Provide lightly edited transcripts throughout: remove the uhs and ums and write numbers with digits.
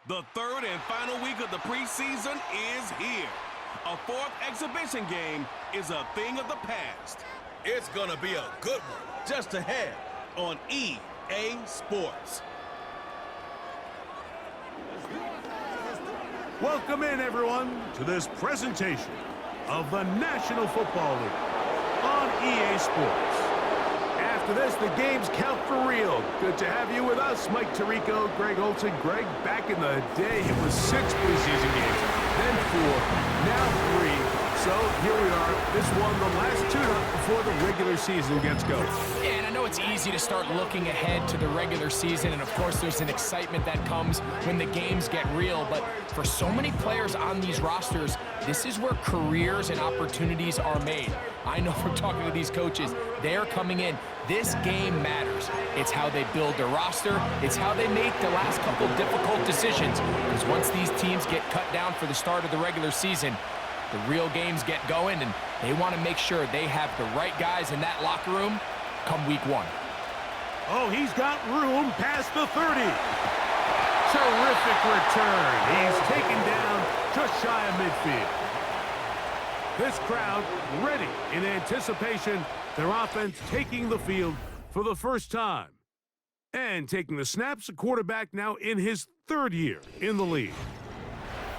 The third and final week of the preseason is here. A fourth exhibition game is a thing of the past. It's gonna be a good one just ahead on EA Sports. Welcome in, everyone, to this presentation of the National Football League on EA Sports. After this, the games count for real. Good to have you with us, Mike Tirico, Greg Olson. Greg, back in the day, it was 6 preseason games, then 4, now 3. So here we are. This one, the last tune-up before the regular season gets going. Yeah, and I know it's easy to start looking ahead to the regular season, and of course there's an excitement that comes when the games get real, but for so many players on these rosters, this is where careers and opportunities are made. I know from talking to these coaches, they're coming in. This game matters. It's how they build their roster. It's how they make the last couple difficult decisions, because once these teams get cut down for the start of the regular season, the real games get going, and they want to make sure they have the right guys in that locker room come week 1. Oh, he's got room past the 30. Terrific return. He's taken down just shy of midfield. This crowd ready in anticipation, their offense taking the field for the first time. And taking the snaps, a quarterback now in his 3rd year in the league.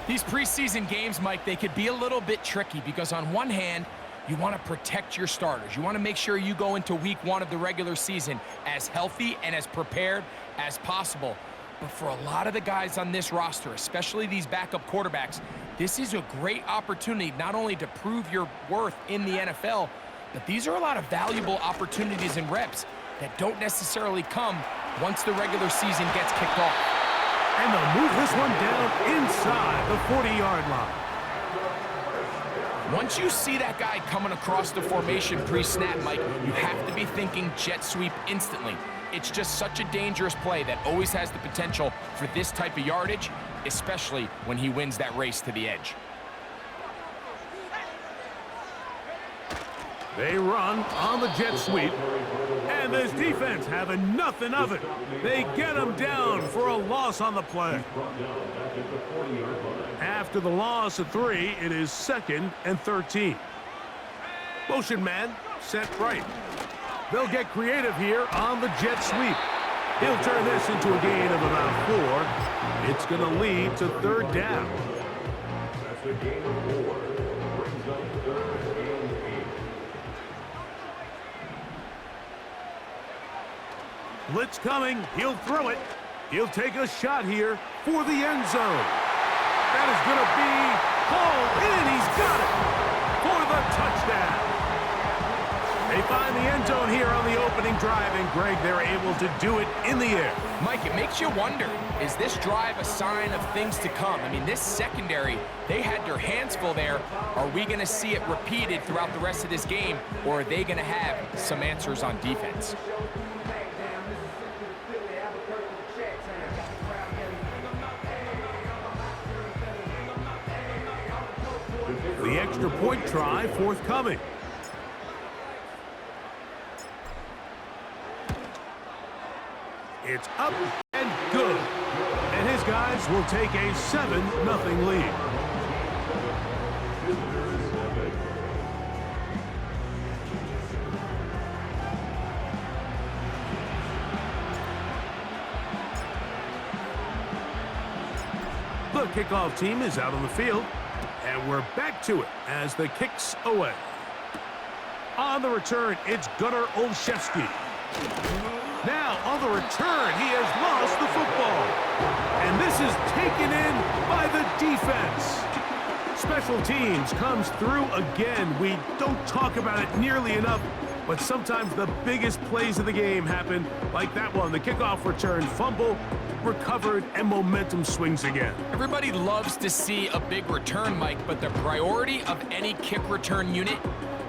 These preseason games, Mike, they could be a little bit tricky because on one hand, you want to protect your starters. You want to make sure you go into week 1 of the regular season as healthy and as prepared as possible. But for a lot of the guys on this roster, especially these backup quarterbacks, this is a great opportunity not only to prove your worth in the NFL, but these are a lot of valuable opportunities and reps that don't necessarily come once the regular season gets kicked off. And they'll move this one down inside the 40-yard line. Once you see that guy coming across the formation pre-snap, Mike, you have to be thinking jet sweep instantly. It's just such a dangerous play that always has the potential for this type of yardage, especially when he wins that race to the edge. They run on the jet sweep, and this defense having nothing of it. They get him down for a loss on the play. After the loss of 3, it is 2nd and 13. Motion man set right. They'll get creative here on the jet sweep. He'll turn this into a gain of about 4. It's going to lead to 3rd down. That's a gain of 4. Brings up 3rd and 8. Blitz coming. He'll throw it. He'll take a shot here for the end zone. That is going to be hauled in. He's got it for the touchdown. They find the end zone here on the opening drive, and Greg, they're able to do it in the air. Mike, it makes you wonder, is this drive a sign of things to come? I mean, this secondary, they had their hands full there. Are we going to see it repeated throughout the rest of this game, or are they going to have some answers on defense? The extra point try forthcoming. It's up and good. And his guys will take a 7-0 lead. The kickoff team is out on the field. And we're back to it as the kick's away. On the return, it's Gunnar Olszewski. Now, on the return, he has lost the football. And this is taken in by the defense. Special teams comes through again. We don't talk about it nearly enough, but sometimes the biggest plays of the game happen, like that one. The kickoff return, fumble, recovered, and momentum swings again. Everybody loves to see a big return, Mike, but the priority of any kick return unit,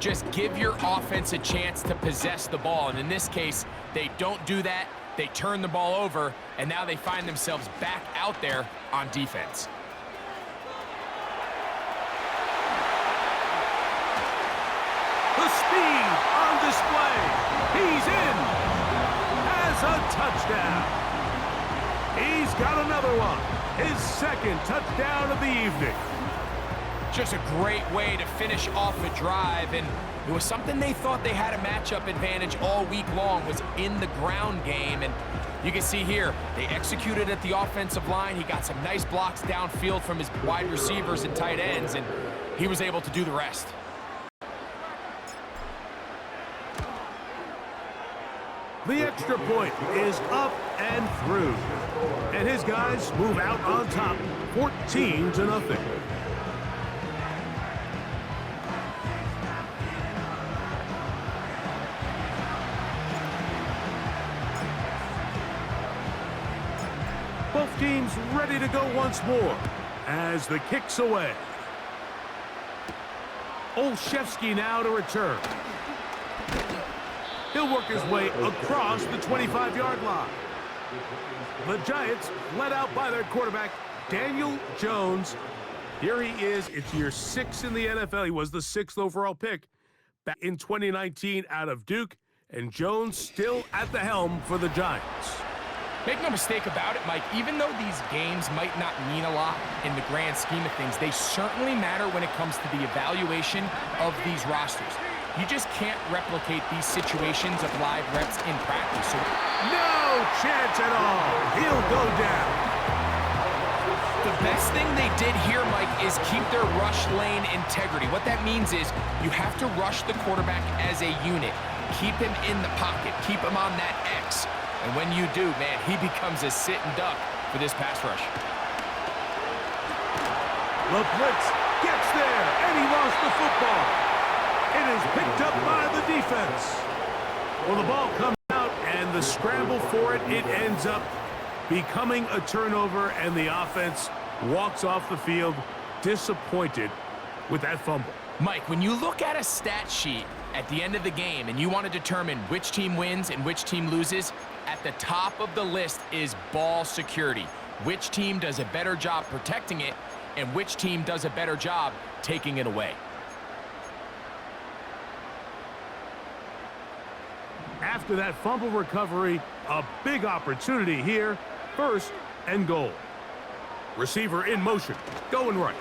just give your offense a chance to possess the ball. And in this case, they don't do that. They turn the ball over, and now they find themselves back out there on defense. The speed on display. He's in. Has a touchdown. He's got another one. his second touchdown of the evening. Just a great way to finish off a drive, and it was something they thought they had a matchup advantage all week long, was in the ground game. And you can see here, they executed at the offensive line. He got some nice blocks downfield from his wide receivers and tight ends, and he was able to do the rest. The extra point is up and through, and his guys move out on top, 14-0. Both teams ready to go once more as the kick's away. Olszewski now to return. He'll work his way across the 25-yard line. The Giants led out by their quarterback, Daniel Jones. Here he is. It's year 6 in the NFL. He was the 6th overall pick back in 2019 out of Duke, and Jones still at the helm for the Giants. Make no mistake about it, Mike, even though these games might not mean a lot in the grand scheme of things, they certainly matter when it comes to the evaluation of these rosters. You just can't replicate these situations of live reps in practice. So no chance at all. He'll go down. The best thing they did here, Mike, is keep their rush lane integrity. What that means is you have to rush the quarterback as a unit. Keep him in the pocket. Keep him on that X. And when you do, man, he becomes a sit and duck for this pass rush. The blitz gets there, and he lost the football. It is picked up by the defense. Well, the ball comes out, and the scramble for it, it ends up becoming a turnover, and the offense walks off the field disappointed with that fumble. Mike, when you look at a stat sheet at the end of the game and you want to determine which team wins and which team loses, at the top of the list is ball security. Which team does a better job protecting it, and which team does a better job taking it away. After that fumble recovery, a big opportunity here. 1st and goal. Receiver in motion, going right.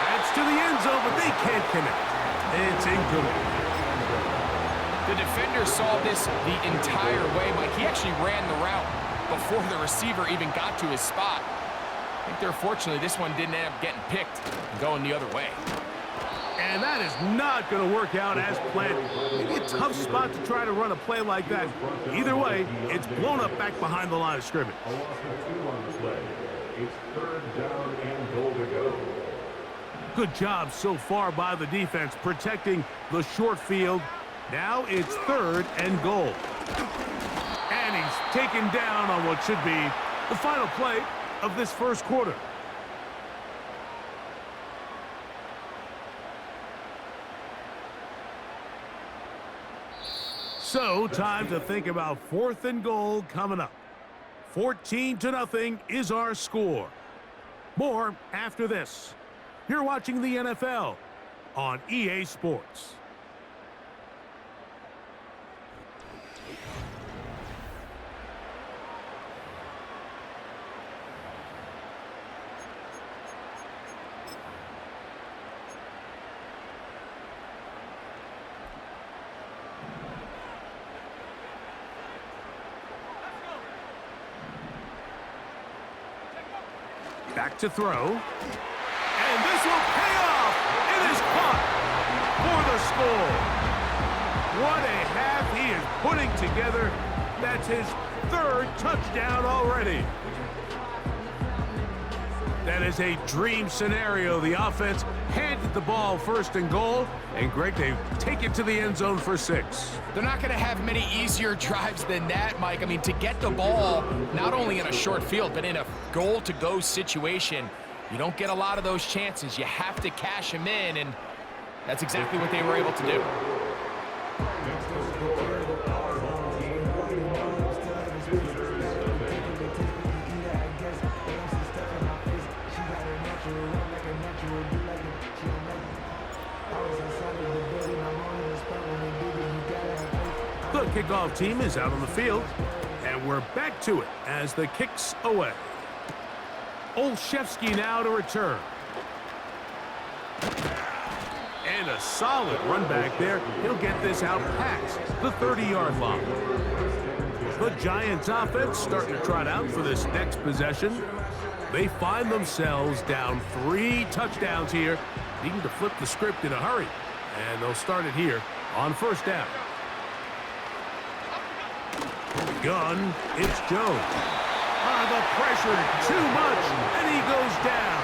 That's to the end zone, but they can't connect. It's incomplete. The defender saw this the entire way, Mike. He actually ran the route before the receiver even got to his spot. I think they're fortunately this one didn't end up getting picked and going the other way. And that is not going to work out as planned. Maybe a tough spot to try to run a play like that. Either way, it's blown up back behind the line of scrimmage. It's 3rd down and goal to go. Good job so far by the defense protecting the short field. Now it's 3rd and goal. And he's taken down on what should be the final play of this first quarter. So, time to think about 4th and goal coming up. 14-0 is our score. More after this. You're watching the NFL on EA Sports. Back to throw. And this will pay off. It is caught for the score. What a half he is putting together. That's his 3rd touchdown already. That is a dream scenario. The offense handed the ball 1st and goal. And Greg, they take it to the end zone for 6. They're not going to have many easier drives than that, Mike. I mean, to get the ball, not only in a short field, but in a goal-to-go situation, you don't get a lot of those chances. You have to cash them in, and that's exactly what they were able to do. The kickoff team is out on the field, and And we're back to it as the kick's away. Olszewski now to return. And a solid run back there. He'll get this out past the 30-yard line. The Giants offense starting to trot out for this next possession. They find themselves down 3 touchdowns here, needing to flip the script in a hurry. And they'll start it here on first down. Gun, it's Jones. The pressure, too much, and he goes down.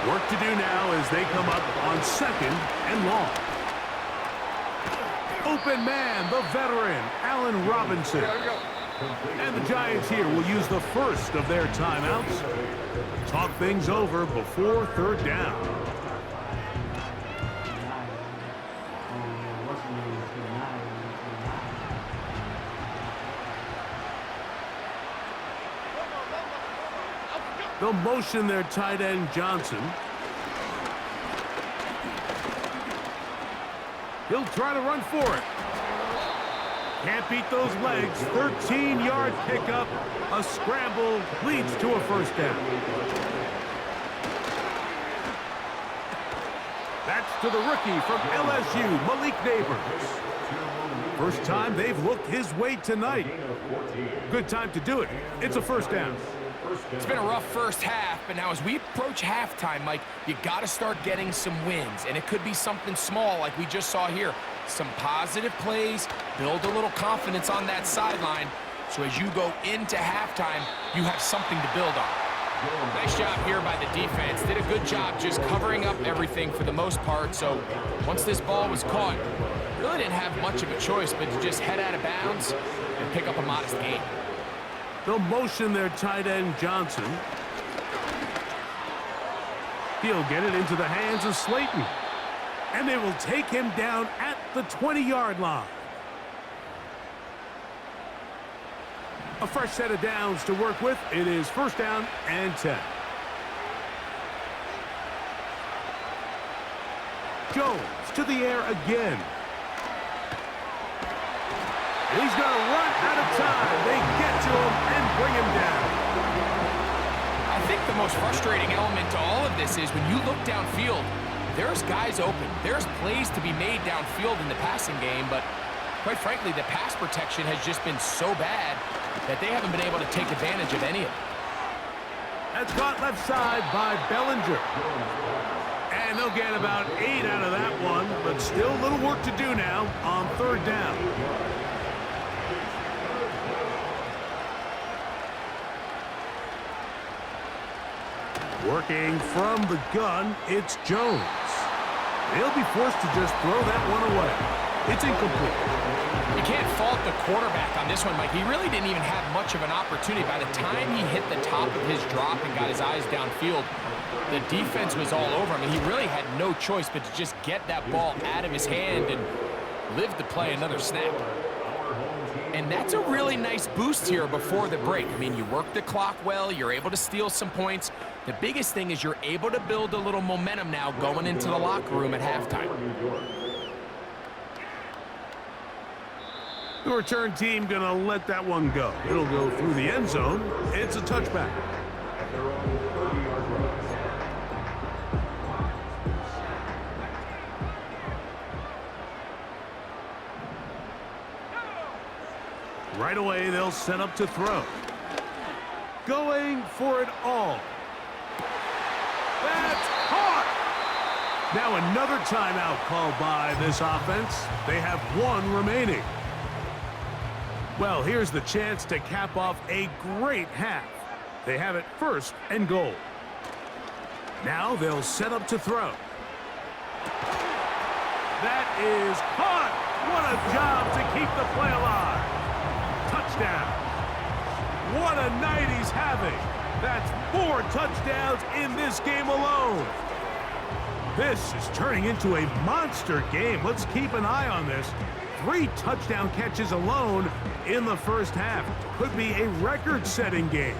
Work to do now as they come up on 2nd and long. Open man, the veteran, Allen Robinson. And the Giants here will use the first of their timeouts. Talk things over before 3rd down. They'll motion their tight end, Johnson. He'll try to run for it. Can't beat those legs. 13-yard pickup. A scramble leads to a first down. That's to the rookie from LSU, Malik Neighbors. First time they've looked his way tonight. Good time to do it. It's a first down. It's been a rough first half, but now as we approach halftime, Mike, you got to start getting some wins, and it could be something small like we just saw here. Some positive plays, build a little confidence on that sideline, so as you go into halftime, you have something to build on. Nice job here by the defense. Did a good job just covering up everything for the most part, so once this ball was caught, really didn't have much of a choice but to just head out of bounds and pick up a modest gain. They'll motion their tight end, Johnson. He'll get it into the hands of Slayton. And they will take him down at the 20-yard line. A fresh set of downs to work with. It is first down and 10. Jones to the air again. He's going to run out of time. They get to him and bring him down. I think the most frustrating element to all of this is when you look downfield, there's guys open. There's plays to be made downfield in the passing game, but quite frankly, the pass protection has just been so bad that they haven't been able to take advantage of any of it. That's caught left side by Bellinger. And they'll get about 8 out of that one, but still a little work to do now on 3rd down. Working from the gun, it's Jones. They'll be forced to just throw that one away. It's incomplete. You can't fault the quarterback on this one, Mike. He really didn't even have much of an opportunity. By the time he hit the top of his drop and got his eyes downfield, the defense was all over him. And he really had no choice but to just get that ball out of his hand and live to play another snap. And that's a really nice boost here before the break. I mean, you work the clock well. You're able to steal some points. The biggest thing is you're able to build a little momentum now going into the locker room at halftime. The return team going to let that one go. It'll go through the end zone. It's a touchback. Right away, they'll set up to throw. Going for it all. That's caught! Now another timeout called by this offense. They have 1 remaining. Well, here's the chance to cap off a great half. They have it 1st and goal. Now they'll set up to throw. That is caught! What a job to keep the play alive. Touchdown. What a night he's having. That's 4 touchdowns in this game alone. This is turning into a monster game. Let's keep an eye on this. 3 touchdown catches alone in the first half. Could be a record-setting game.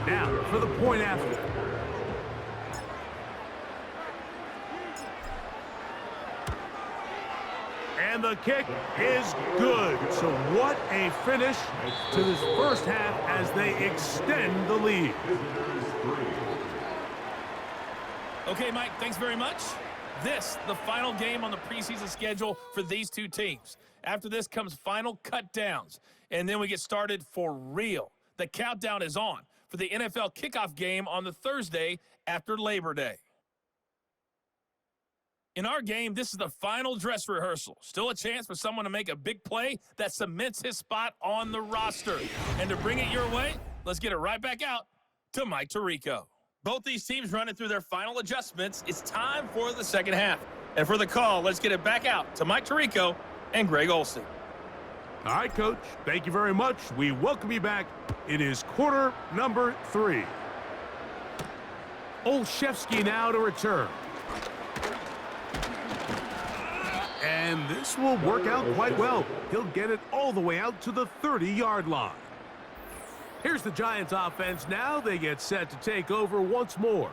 Now for the point after. And the kick is good. So what a finish to this first half as they extend the lead. Okay, Mike, thanks very much. This, the final game on the preseason schedule for these two teams. After this comes final cut downs, and then we get started for real. The countdown is on for the NFL kickoff game on the Thursday after Labor Day. In our game, this is the final dress rehearsal. Still a chance for someone to make a big play that cements his spot on the roster. And to bring it your way, let's get it right back out to Mike Tirico. Both these teams running through their final adjustments. It's time for the second half. And for the call, let's get it back out to Mike Tirico and Greg Olsen. All right, Coach. Thank you very much. We welcome you back. It is quarter number 3. Olszewski now to return. And this will work out quite well. He'll get it all the way out to the 30-yard line. Here's the Giants offense now. They get set to take over once more.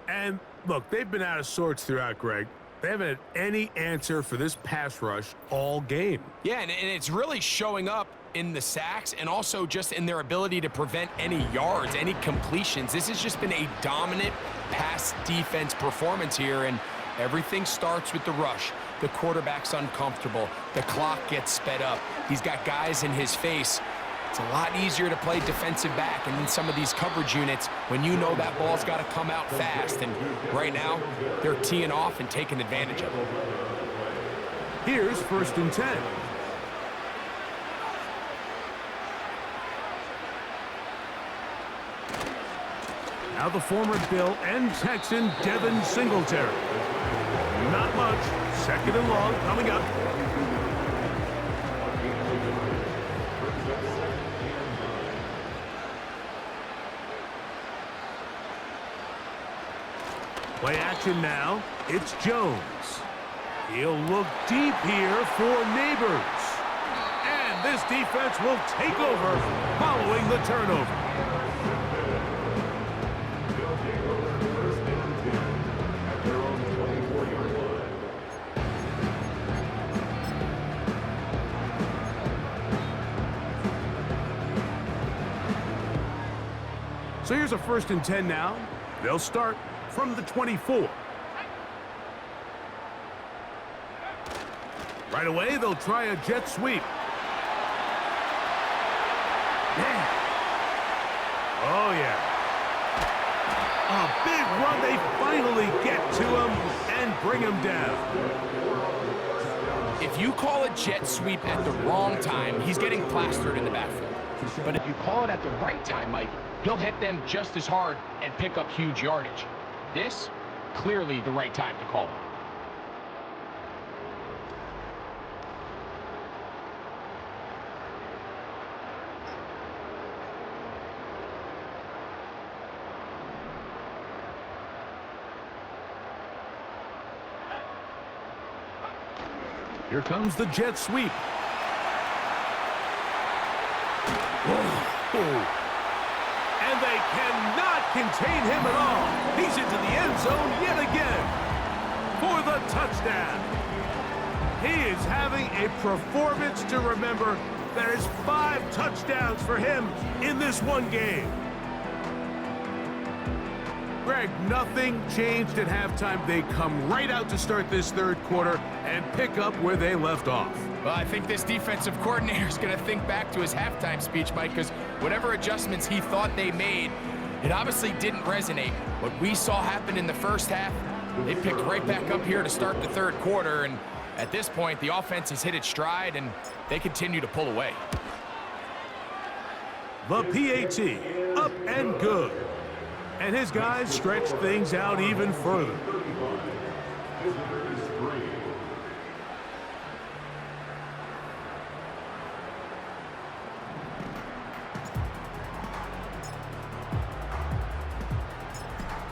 And look, they've been out of sorts throughout, Greg. They haven't had any answer for this pass rush all game. Yeah, and it's really showing up in the sacks and also just in their ability to prevent any yards, any completions. This has just been a dominant pass defense performance here, and everything starts with the rush. The quarterback's uncomfortable. The clock gets sped up. He's got guys in his face. It's a lot easier to play defensive back and in some of these coverage units when you know that ball's got to come out fast. And right now, they're teeing off and taking advantage of it. Here's 1st and 10. Now the former Bill and Texan Devin Singletary. Not much. 2nd and long coming up. Play action now. It's Jones. He'll look deep here for Neighbors. And this defense will take over following the turnover. So here's a 1st and 10 now. They'll start from the 24. Right away, they'll try a jet sweep. Yeah. Oh, yeah. A big run. They finally get to him and bring him down. If you call a jet sweep at the wrong time, he's getting plastered in the backfield. But if you call it at the right time, Mike, he'll hit them just as hard and pick up huge yardage. This, clearly the right time to call it. Here comes the jet sweep. Oh. And they cannot contain him at all. He's into the end zone yet again for the touchdown. He is having a performance to remember. There's 5 touchdowns for him in this one game. Greg, nothing changed at halftime. They come right out to start this 3rd quarter and pick up where they left off. Well, I think this defensive coordinator is going to think back to his halftime speech, Mike, because whatever adjustments he thought they made, it obviously didn't resonate. What we saw happen in the first half, they picked right back up here to start the 3rd quarter, and at this point, the offense has hit its stride, and they continue to pull away. The PAT, up and good. And his guys stretch things out even further.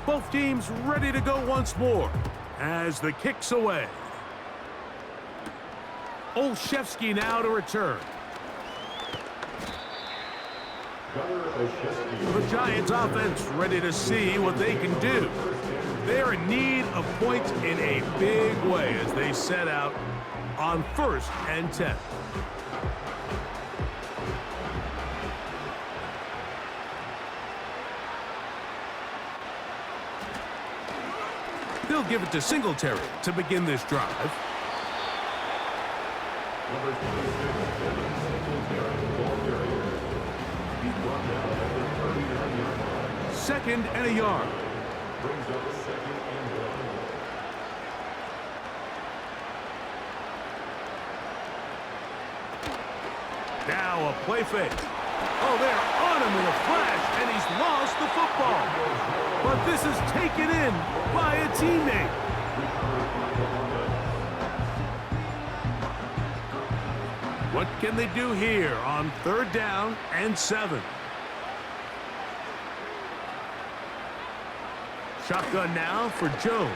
Both teams ready to go once more as the kick's away. Olszewski now to return. The Giants offense ready to see what they can do. They're in need of points in a big way as they set out on 1st and 10. They'll give it to Singletary to begin this drive. Number 26, Singletary, ball carrier. He's brought down at the 39-yard line. 2nd and a yard. Brings up 2nd and 1. Now a play fake. Oh, they're on him in a flash, and he's lost the football. But this is taken in by a teammate. What can they do here on 3rd down and 7? Shotgun now for Jones.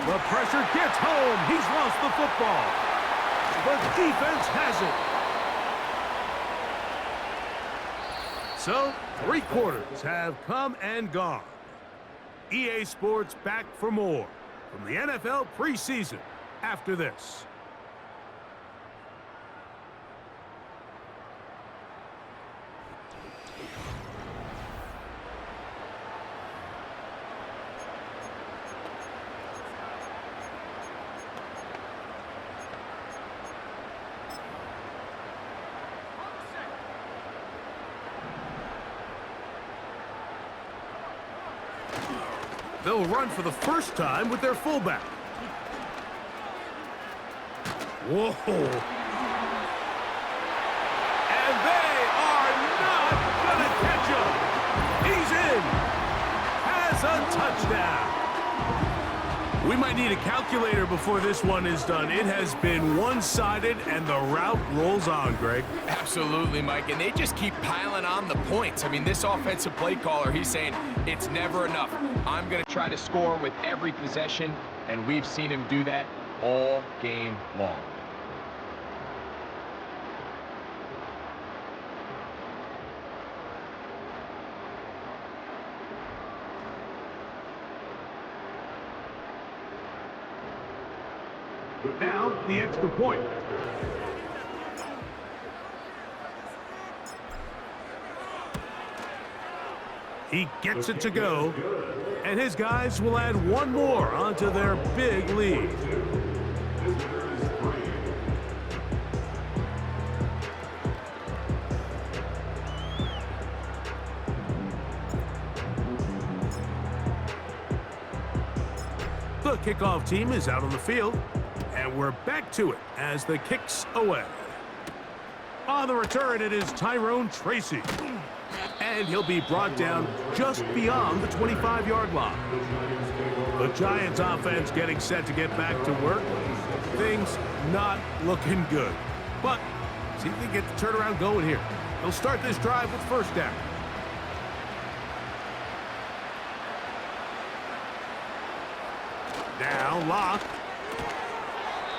The pressure gets home. He's lost the football. The defense has it. So, 3 quarters have come and gone. EA Sports back for more from the NFL preseason after this. They'll run for the first time with their fullback. Whoa. And they are not going to catch him. He's in. Has a touchdown. We might need a calculator before this one is done. It has been one-sided, and the route rolls on, Greg. Absolutely, Mike, and they just keep piling on the points. I mean, this offensive play caller, he's saying it's never enough. I'm going to try to score with every possession, and we've seen him do that all game long. Now, the extra point. He gets it to go, and his guys will add one more onto their big lead. The kickoff team is out on the field, and we're back to it as the kick's away. On the return, it is Tyrone Tracy. And he'll be brought down just beyond the 25-yard line. The Giants offense getting set to get back to work. Things not looking good. But see if they get the turnaround going here. They'll start this drive with 1st down. Now Locke.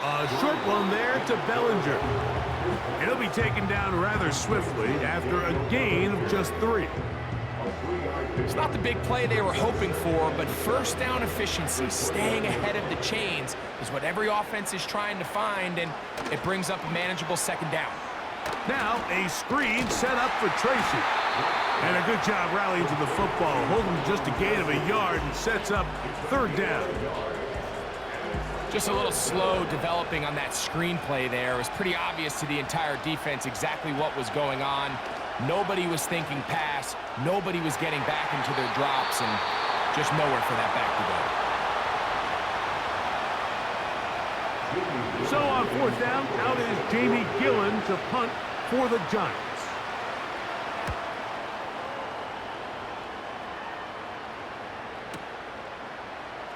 A short one there to Bellinger. And he'll be taken down rather swiftly after a gain of just 3. It's not the big play they were hoping for, but 1st down efficiency, staying ahead of the chains, is what every offense is trying to find, and it brings up a manageable 2nd down. Now a screen set up for Tracy. And a good job rallying to the football, holding just a gain of a yard and sets up 3rd down. Just a little slow developing on that screenplay there. It was pretty obvious to the entire defense exactly what was going on. Nobody was thinking pass. Nobody was getting back into their drops, and just nowhere for that back to go. So on 4th down, out is Jamie Gillen to punt for the Giants.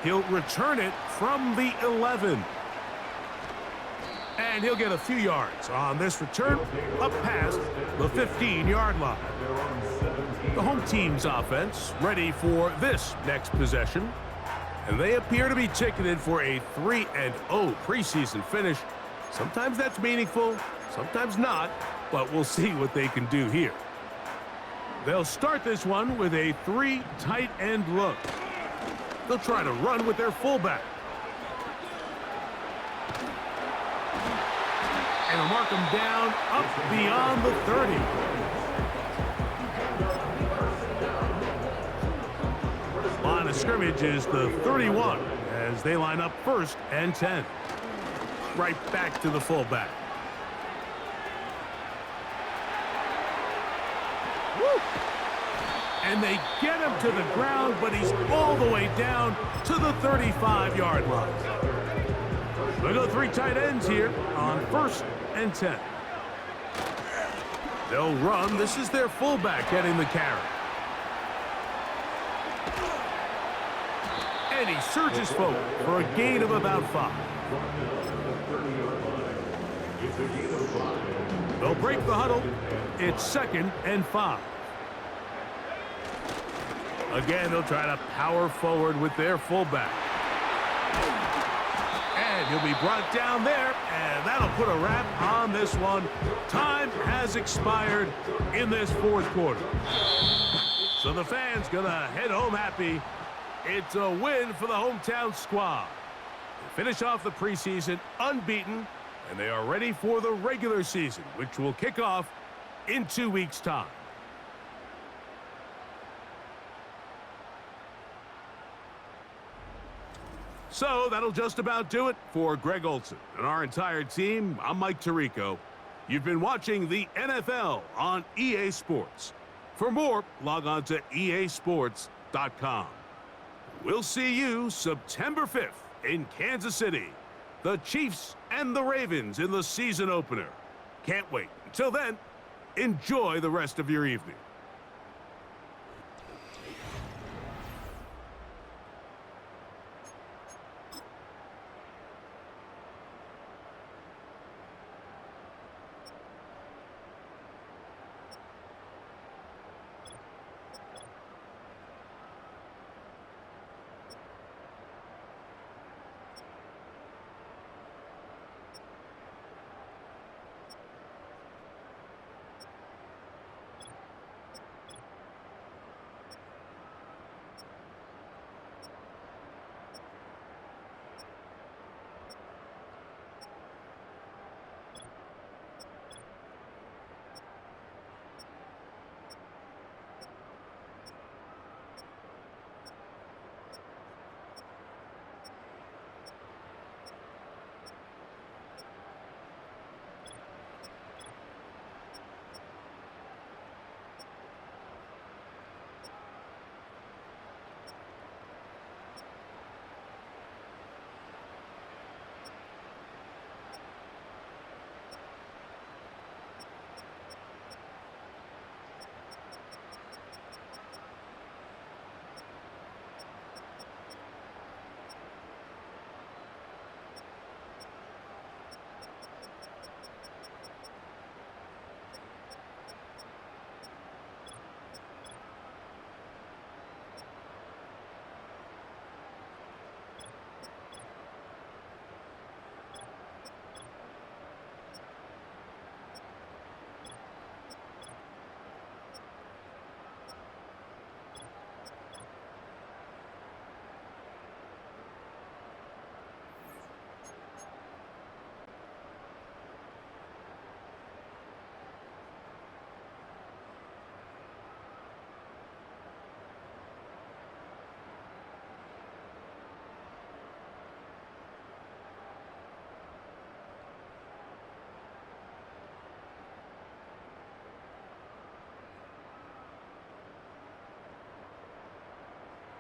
He'll return it from the 11. And he'll get a few yards on this return up past the 15-yard line. The home team's offense ready for this next possession. And they appear to be ticketed for a 3-0 preseason finish. Sometimes that's meaningful, sometimes not, but we'll see what they can do here. They'll start this one with a 3 tight end look. They'll try to run with their fullback. And he'll mark him down up beyond the 30. Line of scrimmage is the 31 as they line up 1st and 10. Right back to the fullback. Woo! And they get him to the ground, but he's all the way down to the 35-yard line. We'll go 3 tight ends here on 1st and 10. They'll run. This is their fullback getting the carry. And he surges forward for a gain of about 5. They'll break the huddle. It's 2nd and 5. Again, they'll try to power forward with their fullback. And he'll be brought down there, and that'll put a wrap on this one. Time has expired in this 4th quarter. So the fans gonna head home happy. It's a win for the hometown squad. They finish off the preseason unbeaten, and they are ready for the regular season, which will kick off in 2 weeks' time. So that'll just about do it for Greg Olson and our entire team. I'm Mike Tirico. You've been watching the NFL on EA Sports. For more, log on to easports.com. We'll see you September 5th in Kansas City. The Chiefs and the Ravens in the season opener. Can't wait. Until then, enjoy the rest of your evening.